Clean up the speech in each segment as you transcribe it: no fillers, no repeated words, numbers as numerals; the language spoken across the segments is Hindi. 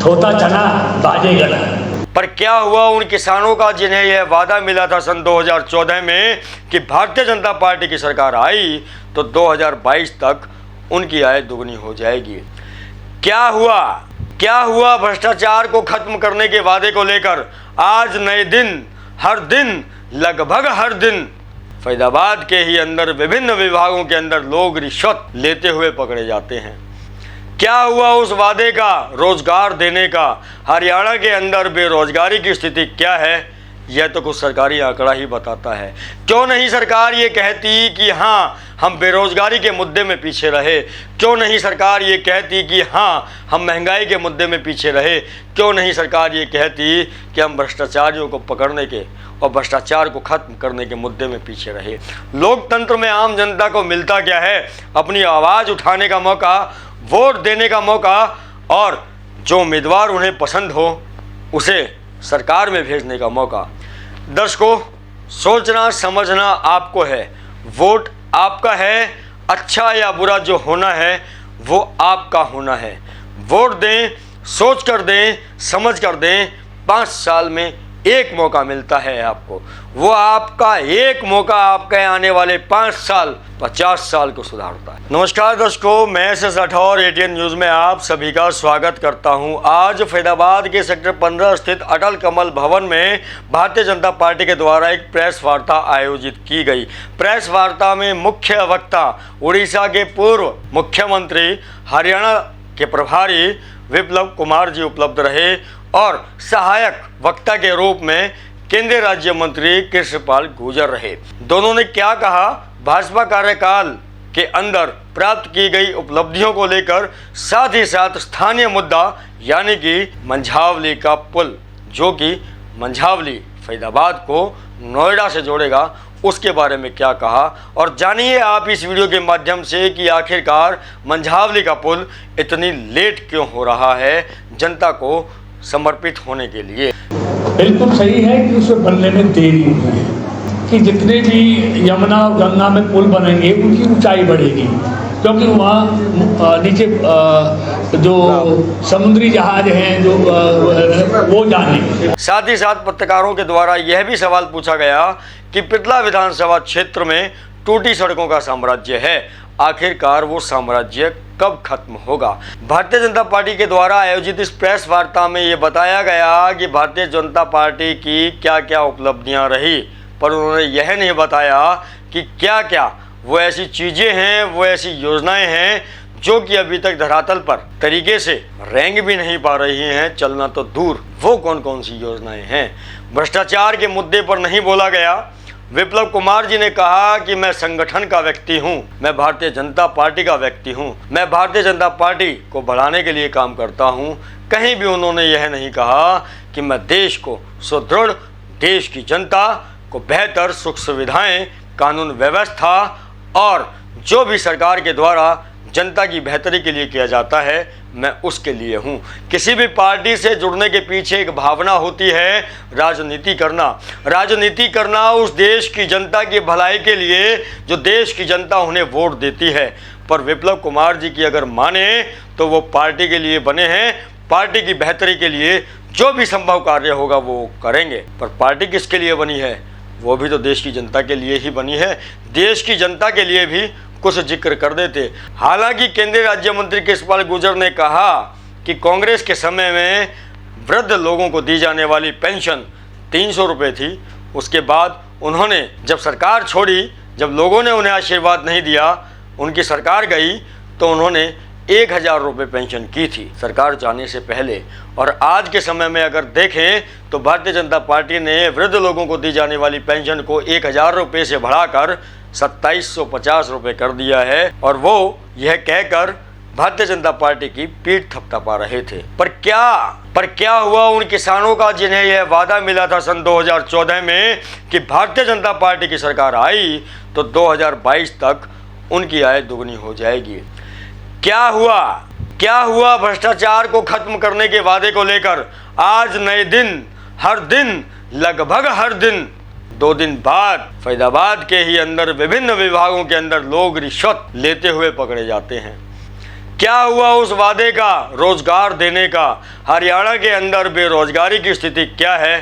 थोता चना बाजेगा ना। पर क्या हुआ उन किसानों का जिन्हें यह वादा मिला था सन 2014 में कि भारतीय जनता पार्टी की सरकार आई तो 2022 तक उनकी आय दुगनी हो जाएगी। क्या हुआ भ्रष्टाचार को खत्म करने के वादे को लेकर? आज नए दिन, हर दिन, लगभग हर दिन फैजाबाद के ही अंदर विभिन्न विभागों के अंदर लोग रिश्वत लेते हुए पकड़े जाते हैं। क्या हुआ उस वादे का, रोजगार देने का? हरियाणा के अंदर बेरोजगारी की स्थिति क्या है, यह तो कुछ सरकारी आंकड़ा ही बताता है। क्यों नहीं सरकार ये कहती कि हाँ हम बेरोजगारी के मुद्दे में पीछे रहे? क्यों नहीं सरकार ये कहती कि हाँ हम महंगाई के मुद्दे में पीछे रहे? क्यों नहीं सरकार ये कहती कि हम भ्रष्टाचारियों को पकड़ने के और भ्रष्टाचार को खत्म करने के मुद्दे में पीछे रहे? लोकतंत्र में आम जनता को मिलता क्या है? अपनी आवाज़ उठाने का मौका, वोट देने का मौका और जो उम्मीदवार उन्हें पसंद हो उसे सरकार में भेजने का मौका। दर्शकों, सोचना समझना आपको है, वोट आपका है, अच्छा या बुरा जो होना है वो आपका होना है। वोट दें, सोच कर दें, समझ कर दें। 5 साल में एक मौका मिलता है आपको, वो आपका एक मौका आपके आने वाले 5 साल 50 साल को सुधारता है। नमस्कार दर्शकों, मैं एस राठौर ATN न्यूज़ में आप सभी का स्वागत करता हूं। आज फैजाबाद के सेक्टर 15 स्थित अटल कमल भवन में भारतीय जनता पार्टी के द्वारा एक प्रेस वार्ता आयोजित की गई। प्रेस वार्ता में मुख्य वक्ता उड़ीसा के पूर्व मुख्यमंत्री, हरियाणा के प्रभारी विप्लव कुमार जी उपलब्ध रहे और सहायक वक्ता के रूप में केंद्रीय राज्य मंत्री कृष्णपाल गुर्जर रहे। दोनों ने क्या कहा, भाजपा कार्यकाल के अंदर प्राप्त की गई उपलब्धियों को लेकर, साथ ही साथ स्थानीय मुद्दा यानी कि मंझावली का पुल, जो कि मंझावली फैजाबाद को नोएडा से जोड़ेगा, उसके बारे में क्या कहा। और जानिए आप इस वीडियो के माध्यम से कि आखिरकार मंझावली का पुल इतनी लेट क्यों हो रहा है जनता को समर्पित होने के लिए। बिल्कुल सही है कि उसे बनने में देरी हुई है कि जितने भी यमुना और गंगा में पुल बनेंगे उनकी ऊंचाई बढ़ेगी, क्योंकि वहाँ नीचे जो समुद्री जहाज हैं जो वो जाने। साथ ही साथ पत्रकारों के द्वारा यह भी सवाल पूछा गया कि पिपला विधानसभा क्षेत्र में टूटी सड़कों का साम्राज्य है, आखिरकार वो साम्राज्य कब खत्म होगा। भारतीय जनता पार्टी के द्वारा आयोजित इस प्रेस वार्ता में ये बताया गया कि भारतीय जनता पार्टी की क्या क्या उपलब्धियां रही, पर उन्होंने यह नहीं बताया कि क्या क्या वो ऐसी चीज़ें हैं, वो ऐसी योजनाएं हैं जो कि अभी तक धरातल पर तरीके से रेंग भी नहीं पा रही हैं, चलना तो दूर। वो कौन कौन सी योजनाएं हैं? भ्रष्टाचार के मुद्दे पर नहीं बोला गया। विप्लव कुमार जी ने कहा कि मैं संगठन का व्यक्ति हूं, मैं भारतीय जनता पार्टी का व्यक्ति हूं, मैं भारतीय जनता पार्टी को बढ़ाने के लिए काम करता हूं। कहीं भी उन्होंने यह नहीं कहा कि मैं देश को सुदृढ़, देश की जनता को बेहतर सुख सुविधाएं, कानून व्यवस्था और जो भी सरकार के द्वारा जनता की बेहतरी के लिए किया जाता है मैं उसके लिए हूँ। किसी भी पार्टी से जुड़ने के पीछे एक भावना होती है, राजनीति करना। राजनीति करना उस देश की जनता की भलाई के लिए जो देश की जनता उन्हें वोट देती है। पर विप्लव कुमार जी की अगर माने तो वो पार्टी के लिए बने हैं, पार्टी की बेहतरी के लिए जो भी संभव कार्य होगा वो करेंगे। पर पार्टी किसके लिए बनी है? वो भी तो देश की जनता के लिए ही बनी है। देश की जनता के लिए भी कुछ जिक्र कर देते। हालांकि केंद्रीय राज्य मंत्री कृष्णपाल गुर्जर ने कहा कि कांग्रेस के समय में वृद्ध लोगों को दी जाने वाली पेंशन 300 रुपये थी। उसके बाद उन्होंने जब सरकार छोड़ी, जब लोगों ने उन्हें आशीर्वाद नहीं दिया, उनकी सरकार गई तो उन्होंने 1000 रुपये पेंशन की थी सरकार जाने से पहले। और आज के समय में अगर देखें तो भारतीय जनता पार्टी ने वृद्ध लोगों को दी जाने वाली पेंशन को 1000 रुपये से बढ़ाकर 2750 रुपये कर दिया है। और वो यह कहकर भारतीय जनता पार्टी की पीठ थपथपा रहे थे। पर क्या हुआ उन किसानों का जिन्हें यह वादा मिला था सन 2014 में कि भारतीय जनता पार्टी की सरकार आई तो 2022 तक उनकी आय दुगनी हो जाएगी। क्या हुआ भ्रष्टाचार को खत्म करने के वादे को लेकर? आज नए दिन, हर दिन, लगभग हर दिन 2 दिन बाद फैजाबाद के ही अंदर विभिन्न विभागों के अंदर लोग रिश्वत लेते हुए पकड़े जाते हैं। क्या हुआ उस वादे का रोजगार देने का? हरियाणा के अंदर बेरोजगारी की स्थिति क्या है,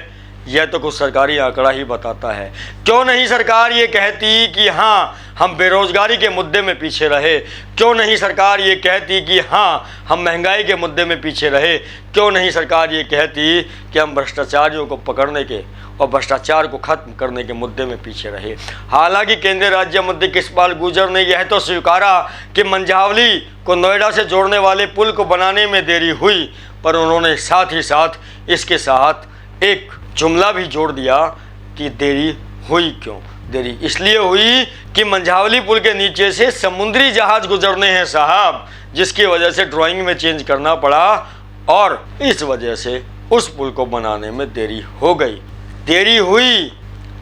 यह तो कुछ सरकारी आंकड़ा ही बताता है। क्यों नहीं सरकार ये कहती कि हाँ हम बेरोजगारी के मुद्दे में पीछे रहे? क्यों नहीं सरकार ये कहती कि हाँ हम महंगाई के मुद्दे में पीछे रहे? क्यों नहीं सरकार ये कहती कि हम भ्रष्टाचारियों को पकड़ने के और भ्रष्टाचार को खत्म करने के मुद्दे में पीछे रहे? हालांकि केंद्रीय राज्य मंत्री कृष्णपाल गुर्जर ने यह तो स्वीकारा कि मंझावली को नोएडा से जोड़ने वाले पुल को बनाने में देरी हुई, पर उन्होंने साथ ही साथ इसके साथ एक जुमला भी जोड़ दिया कि देरी हुई क्यों? देरी इसलिए हुई कि मंझावली पुल के नीचे से समुद्री जहाज गुजरने हैं साहब, जिसकी वजह से ड्राइंग में चेंज करना पड़ा और इस वजह से उस पुल को बनाने में देरी हो गई। देरी हुई।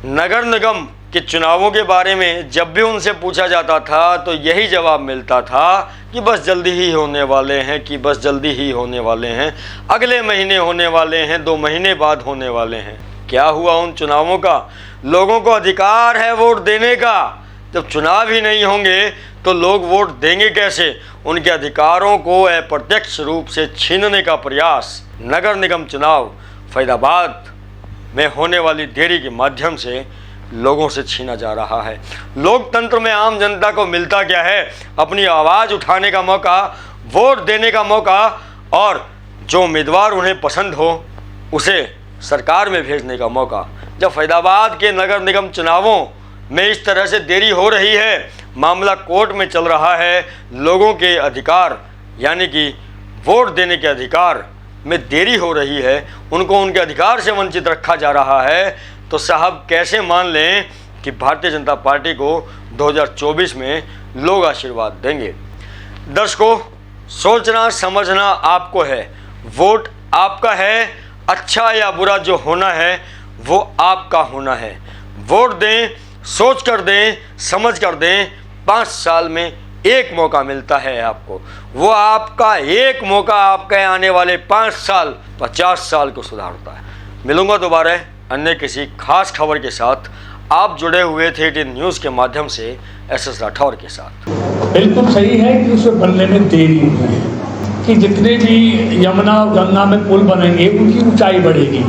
नगर निगम के चुनावों के बारे में जब भी उनसे पूछा जाता था तो यही जवाब मिलता था कि बस जल्दी ही होने वाले हैं, कि बस जल्दी ही होने वाले हैं, अगले महीने होने वाले हैं, 2 महीने बाद होने वाले हैं। क्या हुआ उन चुनावों का? लोगों को अधिकार है वोट देने का। जब चुनाव ही नहीं होंगे तो लोग वोट देंगे कैसे? उनके अधिकारों को अप्रत्यक्ष रूप से छीनने का प्रयास नगर निगम चुनाव फरीदाबाद में होने वाली देरी के माध्यम से लोगों से छीना जा रहा है। लोकतंत्र में आम जनता को मिलता क्या है? अपनी आवाज़ उठाने का मौका, वोट देने का मौका और जो उम्मीदवार उन्हें पसंद हो उसे सरकार में भेजने का मौका। जब फरीदाबाद के नगर निगम चुनावों में इस तरह से देरी हो रही है, मामला कोर्ट में चल रहा है, लोगों के अधिकार यानी कि वोट देने के अधिकार में देरी हो रही है, उनको उनके अधिकार से वंचित रखा जा रहा है, तो साहब कैसे मान लें कि भारतीय जनता पार्टी को 2024 में लोग आशीर्वाद देंगे? दर्शकों, सोचना समझना आपको है, वोट आपका है, अच्छा या बुरा जो होना है वो आपका होना है। वोट दें, सोच कर दें, समझ कर दें। 5 साल में एक मौका मिलता है आपको, वो आपका एक मौका आपके आने वाले 5 साल 50 साल को सुधारता है। मिलूंगा दोबारा अन्य किसी खास खबर के साथ। आप जुड़े हुए थे 18 न्यूज़ के माध्यम से SS राठौर के साथ। बिल्कुल सही है कि उसे बनने में देरी हुई है, कि जितने भी यमुना और गंगा में पुल बनेंगे उनकी ऊंचाई बढ़ेगी,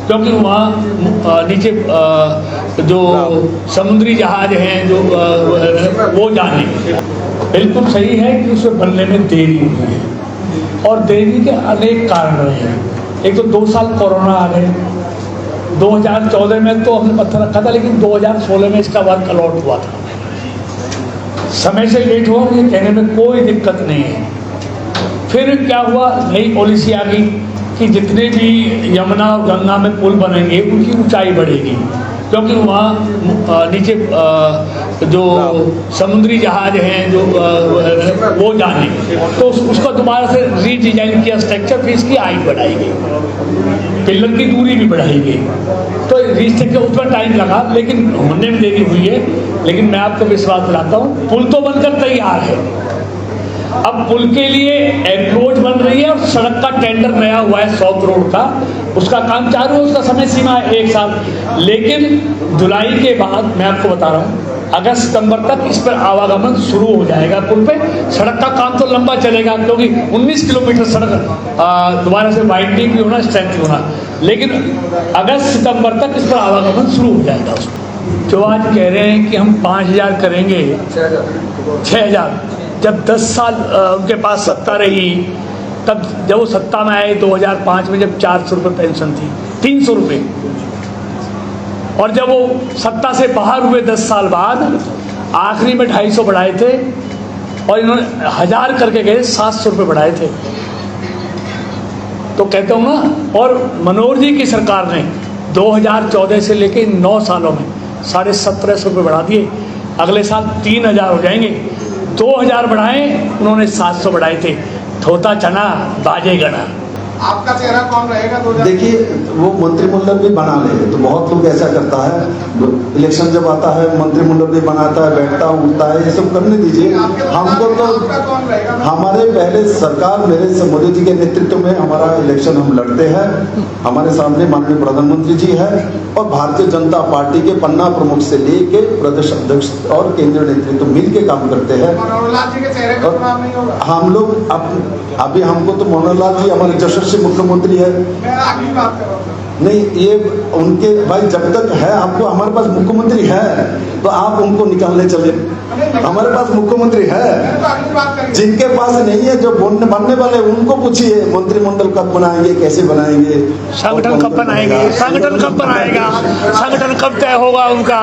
क्योंकि वहाँ नीचे जो समुद्री जहाज हैं जो वो जाने। बिल्कुल सही है कि उसे बनने में देरी हुई है और देरी के अनेक कारण रहे हैं। एक तो 2 साल कोरोना आ गए, 2014 में तो हमने पत्थर रखा था, लेकिन 2016 में इसका वर्क अलॉट हुआ था। समय से लेट हुआ, मुझे कहने में कोई दिक्कत नहीं है। फिर क्या हुआ, नई पॉलिसी आ गई कि जितने भी यमुना और गंगा में पुल बनेंगे उनकी ऊंचाई बढ़ेगी, क्योंकि वहाँ नीचे जो समुद्री जहाज हैं जो वो जाने, तो उसको दोबारा से रीडिजाइन किया स्ट्रक्चर, फिर इसकी हाइट बढ़ाई गई, पिलर की दूरी भी बढ़ाई गई। तो रीस्ट्रक्चर उसमें टाइम लगा, लेकिन होने में देरी हुई है। लेकिन मैं आपको विश्वास दिलाता हूँ, पुल तो बनकर तैयार है। अब पुल के लिए अप्रोच बन रही है और सड़क का टेंडर नया हुआ है साउथ रोड का, उसका काम चालू है, उसका समय सीमा है 1 साल। लेकिन जुलाई के बाद मैं आपको बता रहा हूँ, अगस्त सितंबर तक इस पर आवागमन शुरू हो जाएगा। पुल पे सड़क का काम तो लंबा चलेगा, क्योंकि 19 किलोमीटर सड़क दोबारा से वाइडनिंग भी होना, स्ट्रेंथ भी होना, लेकिन अगस्त सितंबर तक इस पर आवागमन शुरू हो जाएगा। जो आज कह रहे हैं कि हम 5000 करेंगे, 6000, जब 10 साल उनके पास सत्ता रही, तब जब वो सत्ता में आए 2005 में, जब 400 रुपये पेंशन थी, 300 रुपये, और जब वो सत्ता से बाहर हुए 10 साल बाद, आखिरी में 250 बढ़ाए थे, और इन्होंने 1000 करके गए, 700 रुपये बढ़ाए थे। तो कहता हूँ ना, और मनोहर जी की सरकार ने 2014 से लेके 9 सालों में 1750 रुपये बढ़ा दिए। अगले साल 3000 हो जाएंगे। 2000 बढ़ाए, उन्होंने 700 बढ़ाए थे। थोता चना बाजे गणा। आपका चेहरा कौन रहेगा 2000? देखिए वो मंत्रिमंडल भी बना ले, तो बहुत लोग ऐसा करता है, इलेक्शन जब आता है मंत्रिमंडल भी बनाता है, बैठता उठता है, ये सब करने दीजिए। हमको तो आपका कौन रहेगा? हमारे पहले सरकार मेरे से मोदी जी के नेतृत्व में हमारा इलेक्शन हम लड़ते हैं। हमारे सामने माननीय प्रधानमंत्री जी है और भारतीय जनता पार्टी के पन्ना प्रमुख से लेके प्रदेश अध्यक्ष और केंद्रीय नेतृत्व मिल के काम करते हैं। मनोहर लाल जी के चेहरे पे चुनाव नहीं होगा? हम लोग अभी हमको तो मनोहर लाल जी हमारे यशस्वी मुख्यमंत्री है। मैं आगे बात कर रहा हूँ। नहीं, ये उनके भाई जब तक है आपको, हमारे पास मुख्यमंत्री है तो आप उनको निकालने चले। हमारे पास मुख्यमंत्री है, तो अगली बात करिए। जिनके पास नहीं है, जो बनने वाले उनको पूछिए मंत्रिमंडल कब बनाएंगे, कैसे बनाएंगे, संगठन कब बनाएंगे, संगठन कब बनाएगा, संगठन कब तय होगा उनका।